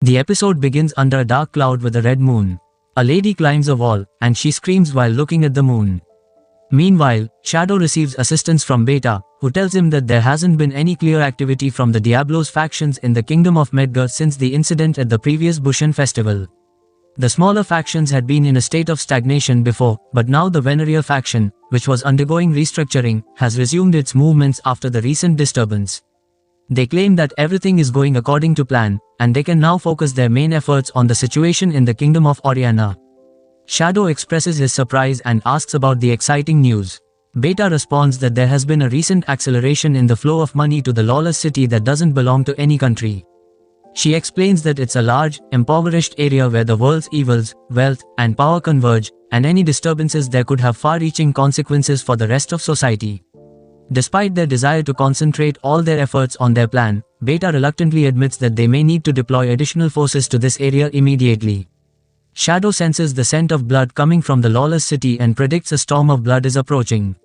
The episode begins under a dark cloud with a red moon. A lady climbs a wall, and she screams while looking at the moon. Meanwhile, Shadow receives assistance from Beta, who tells him that there hasn't been any clear activity from the Diablos factions in the Kingdom of Medgar since the incident at the previous Bushan festival. The smaller factions had been in a state of stagnation before, but now the Veneria faction, which was undergoing restructuring, has resumed its movements after the recent disturbance. They claim that everything is going according to plan, and they can now focus their main efforts on the situation in the Kingdom of Oriana. Shadow expresses his surprise and asks about the exciting news. Beta responds that there has been a recent acceleration in the flow of money to the Lawless City that doesn't belong to any country. She explains that it's a large, impoverished area where the world's evils, wealth, and power converge, and any disturbances there could have far-reaching consequences for the rest of society. Despite their desire to concentrate all their efforts on their plan, Beta reluctantly admits that they may need to deploy additional forces to this area immediately. Shadow senses the scent of blood coming from the Lawless City and predicts a storm of blood is approaching.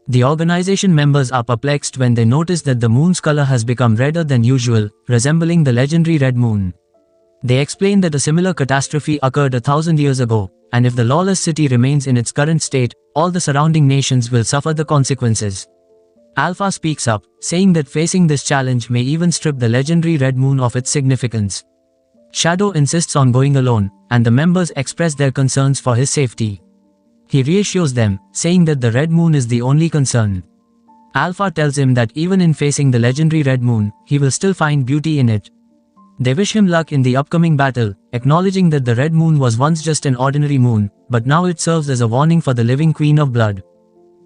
The organization members are perplexed when they notice that the moon's color has become redder than usual, resembling the legendary red moon. They explain that a similar catastrophe occurred 1,000 years ago, and if the Lawless City remains in its current state, all the surrounding nations will suffer the consequences. Alpha speaks up, saying that facing this challenge may even strip the legendary red moon of its significance. Shadow insists on going alone, and the members express their concerns for his safety. He reassures them, saying that the red moon is the only concern. Alpha tells him that even in facing the legendary red moon, he will still find beauty in it. They wish him luck in the upcoming battle, acknowledging that the red moon was once just an ordinary moon, but now it serves as a warning for the living Queen of Blood.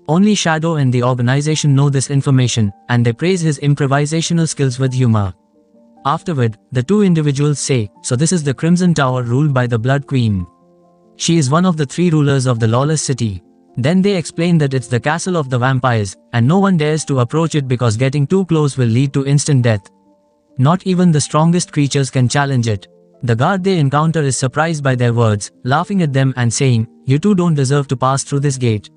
Only Shadow and the organization know this information, and they praise his improvisational skills with humor. Afterward, the two individuals say, "So this is the Crimson Tower ruled by the Blood Queen. She is one of the 3 rulers of the Lawless City." Then they explain that it's the castle of the vampires, and no one dares to approach it because getting too close will lead to instant death. Not even the strongest creatures can challenge it. The guard they encounter is surprised by their words, laughing at them and saying, "You two don't deserve to pass through this gate."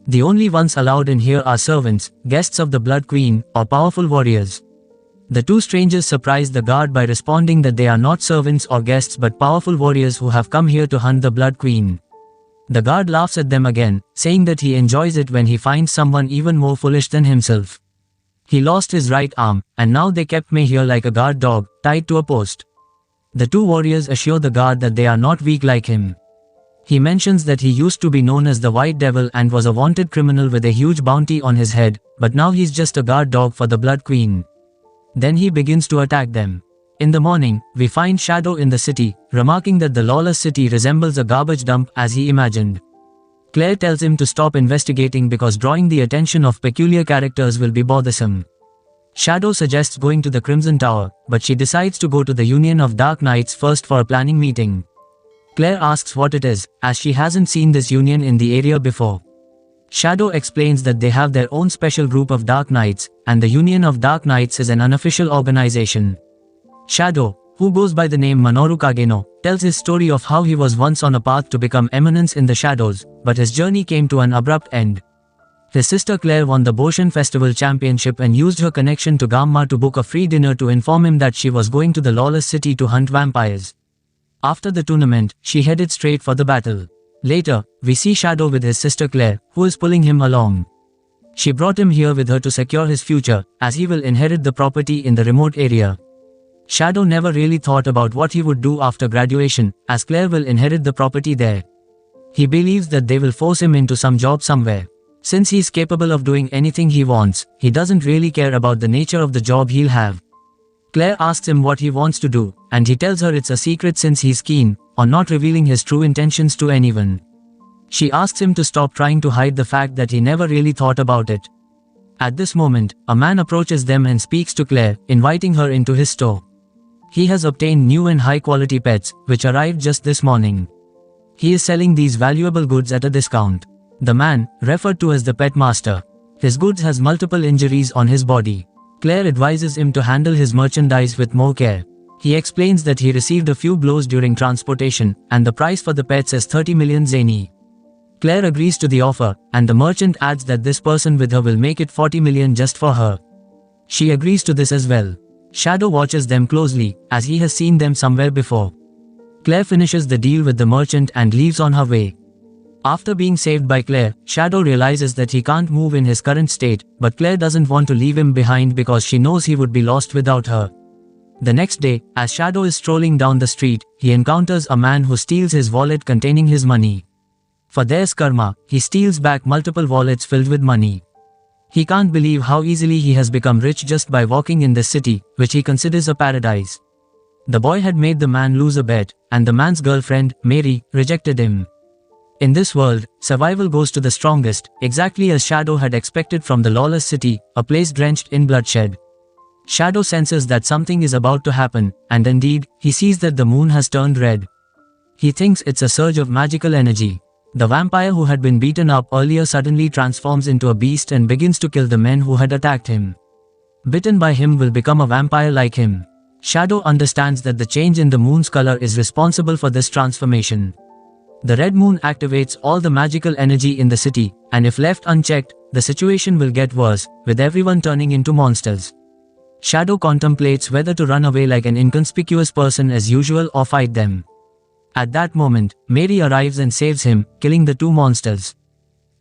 The only ones allowed in here are servants, guests of the Blood Queen, or powerful warriors. The two strangers surprise the guard by responding that they are not servants or guests but powerful warriors who have come here to hunt the Blood Queen. The guard laughs at them again, saying that he enjoys it when he finds someone even more foolish than himself. He lost his right arm, and now they kept me here like a guard dog, tied to a post. The two warriors assure the guard that they are not weak like him. He mentions that he used to be known as the White Devil and was a wanted criminal with a huge bounty on his head, but now he's just a guard dog for the Blood Queen. Then he begins to attack them. In the morning, we find Shadow in the city, remarking that the Lawless City resembles a garbage dump as he imagined. Claire tells him to stop investigating because drawing the attention of peculiar characters will be bothersome. Shadow suggests going to the Crimson Tower, but she decides to go to the Union of Dark Knights first for a planning meeting. Claire asks what it is, as she hasn't seen this union in the area before. Shadow explains that they have their own special group of Dark Knights, and the Union of Dark Knights is an unofficial organization. Shadow, who goes by the name Minoru Kagenou, tells his story of how he was once on a path to become Eminence in the shadows, but his journey came to an abrupt end. His sister Claire won the Bushan Festival Championship and used her connection to Gamma to book a free dinner to inform him that she was going to the Lawless City to hunt vampires. After the tournament, she headed straight for the battle. Later, we see Shadow with his sister Claire, who is pulling him along. She brought him here with her to secure his future, as he will inherit the property in the remote area. Shadow never really thought about what he would do after graduation, as Claire will inherit the property there. He believes that they will force him into some job somewhere. Since he's capable of doing anything he wants, he doesn't really care about the nature of the job he'll have. Claire asks him what he wants to do, and he tells her it's a secret since he's keen on not revealing his true intentions to anyone. She asks him to stop trying to hide the fact that he never really thought about it. At this moment, a man approaches them and speaks to Claire, inviting her into his store. He has obtained new and high-quality pets, which arrived just this morning. He is selling these valuable goods at a discount. The man, referred to as the pet master. His goods has multiple injuries on his body. Claire advises him to handle his merchandise with more care. He explains that he received a few blows during transportation, and the price for the pets is 30 million zeni. Claire agrees to the offer, and the merchant adds that this person with her will make it 40 million just for her. She agrees to this as well. Shadow watches them closely, as he has seen them somewhere before. Claire finishes the deal with the merchant and leaves on her way. After being saved by Claire, Shadow realizes that he can't move in his current state, but Claire doesn't want to leave him behind because she knows he would be lost without her. The next day, as Shadow is strolling down the street, he encounters a man who steals his wallet containing his money. For there's karma, he steals back multiple wallets filled with money. He can't believe how easily he has become rich just by walking in this city, which he considers a paradise. The boy had made the man lose a bet, and the man's girlfriend, Mary, rejected him. In this world, survival goes to the strongest, exactly as Shadow had expected from the Lawless City, a place drenched in bloodshed. Shadow senses that something is about to happen, and indeed, he sees that the moon has turned red. He thinks it's a surge of magical energy. The vampire who had been beaten up earlier suddenly transforms into a beast and begins to kill the men who had attacked him. Bitten by him will become a vampire like him. Shadow understands that the change in the moon's color is responsible for this transformation. The red moon activates all the magical energy in the city, and if left unchecked, the situation will get worse, with everyone turning into monsters. Shadow contemplates whether to run away like an inconspicuous person as usual or fight them. At that moment, Mary arrives and saves him, killing the two monsters.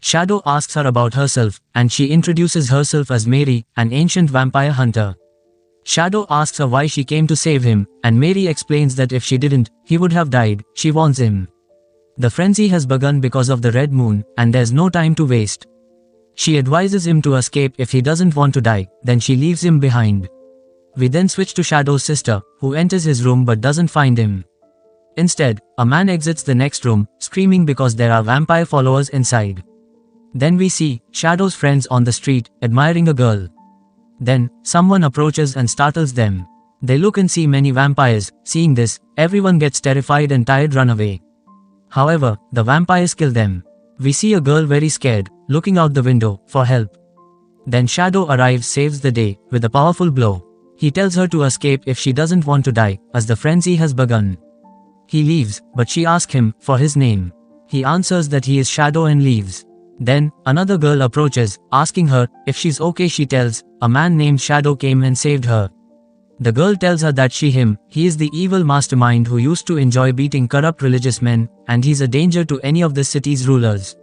Shadow asks her about herself, and she introduces herself as Mary, an ancient vampire hunter. Shadow asks her why she came to save him, and Mary explains that if she didn't, he would have died. She warns him. The frenzy has begun because of the red moon, and there's no time to waste. She advises him to escape if he doesn't want to die, then she leaves him behind. We then switch to Shadow's sister, who enters his room but doesn't find him. Instead, a man exits the next room, screaming because there are vampire followers inside. Then we see Shadow's friends on the street, admiring a girl. Then, someone approaches and startles them. They look and see many vampires. Seeing this, everyone gets terrified and tired run away. However, the vampires kill them. We see a girl very scared, looking out the window, for help. Then Shadow arrives, saves the day, with a powerful blow. He tells her to escape if she doesn't want to die, as the frenzy has begun. He leaves, but she asks him for his name. He answers that he is Shadow and leaves. Then, another girl approaches, asking her if she's okay. She tells, a man named Shadow came and saved her. The girl tells her that he is the evil mastermind who used to enjoy beating corrupt religious men, and he's a danger to any of the city's rulers.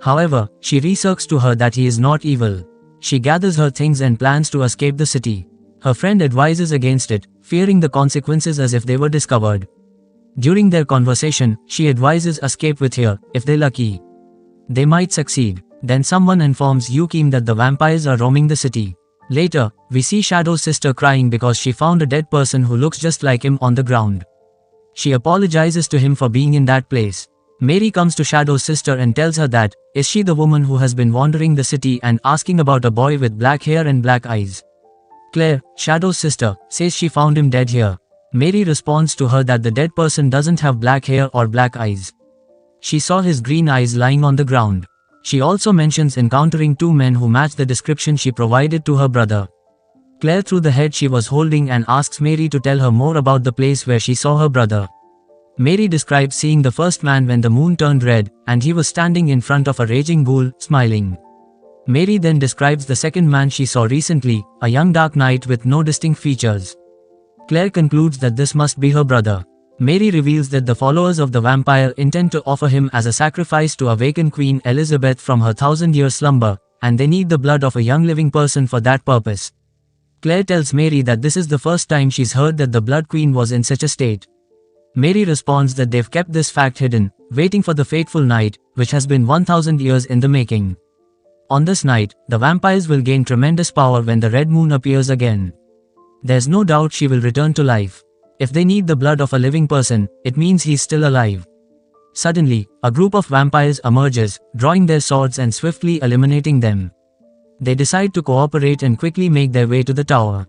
However, she reasserts to her that he is not evil. She gathers her things and plans to escape the city. Her friend advises against it, fearing the consequences as if they were discovered. During their conversation, she advises escape with her, if they're lucky. They might succeed. Then someone informs Yukim that the vampires are roaming the city. Later, we see Shadow's sister crying because she found a dead person who looks just like him on the ground. She apologizes to him for being in that place. Mary comes to Shadow's sister and tells her that, is she the woman who has been wandering the city and asking about a boy with black hair and black eyes? Claire, Shadow's sister, says she found him dead here. Mary responds to her that the dead person doesn't have black hair or black eyes. She saw his green eyes lying on the ground. She also mentions encountering two men who match the description she provided to her brother. Claire threw the head she was holding and asks Mary to tell her more about the place where she saw her brother. Mary describes seeing the first man when the moon turned red, and he was standing in front of a raging bull, smiling. Mary then describes the second man she saw recently, a young dark knight with no distinct features. Claire concludes that this must be her brother. Mary reveals that the followers of the vampire intend to offer him as a sacrifice to awaken Queen Elizabeth from her 1,000-year slumber, and they need the blood of a young living person for that purpose. Claire tells Mary that this is the first time she's heard that the Blood Queen was in such a state. Mary responds that they've kept this fact hidden, waiting for the fateful night, which has been 1,000 years in the making. On this night, the vampires will gain tremendous power when the red moon appears again. There's no doubt she will return to life. If they need the blood of a living person, it means he's still alive. Suddenly, a group of vampires emerges, drawing their swords and swiftly eliminating them. They decide to cooperate and quickly make their way to the tower.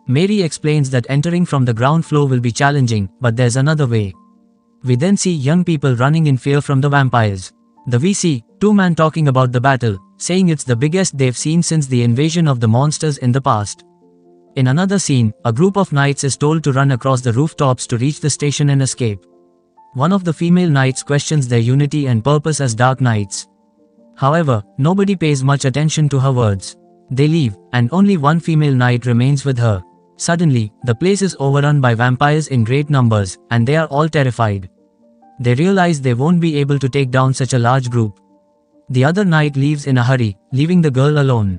Mary explains that entering from the ground floor will be challenging, but there's another way. We then see young people running in fear from the vampires. We see two men talking about the battle, saying it's the biggest they've seen since the invasion of the monsters in the past. In another scene, a group of knights is told to run across the rooftops to reach the station and escape. One of the female knights questions their unity and purpose as dark knights. However, nobody pays much attention to her words. They leave, and only one female knight remains with her. Suddenly, the place is overrun by vampires in great numbers, and they are all terrified. They realize they won't be able to take down such a large group. The other knight leaves in a hurry, leaving the girl alone.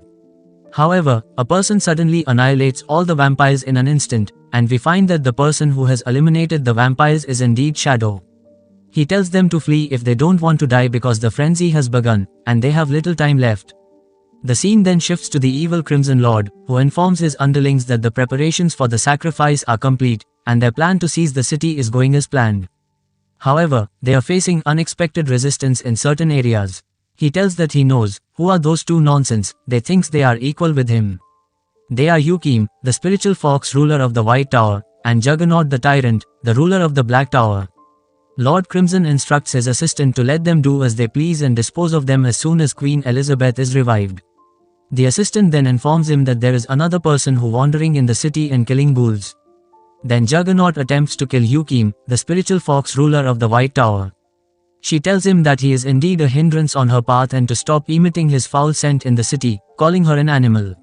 However, a person suddenly annihilates all the vampires in an instant, and we find that the person who has eliminated the vampires is indeed Shadow. He tells them to flee if they don't want to die because the frenzy has begun, and they have little time left. The scene then shifts to the evil Crimson Lord, who informs his underlings that the preparations for the sacrifice are complete, and their plan to seize the city is going as planned. However, they are facing unexpected resistance in certain areas. He tells that he knows, who are those two nonsense, they thinks they are equal with him. They are Yukim, the spiritual fox ruler of the White Tower, and Juggernaut the tyrant, the ruler of the Black Tower. Lord Crimson instructs his assistant to let them do as they please and dispose of them as soon as Queen Elizabeth is revived. The assistant then informs him that there is another person who wandering in the city and killing ghouls. Then Juggernaut attempts to kill Yukim, the spiritual fox ruler of the White Tower. She tells him that he is indeed a hindrance on her path and to stop emitting his foul scent in the city, calling her an animal.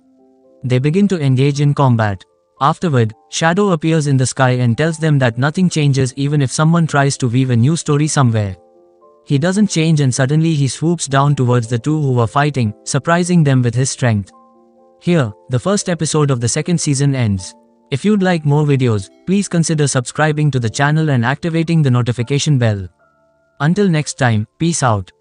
They begin to engage in combat. Afterward, Shadow appears in the sky and tells them that nothing changes even if someone tries to weave a new story somewhere. He doesn't change and suddenly he swoops down towards the two who were fighting, surprising them with his strength. Here, the first episode of the second season ends. If you'd like more videos, please consider subscribing to the channel and activating the notification bell. Until next time, peace out.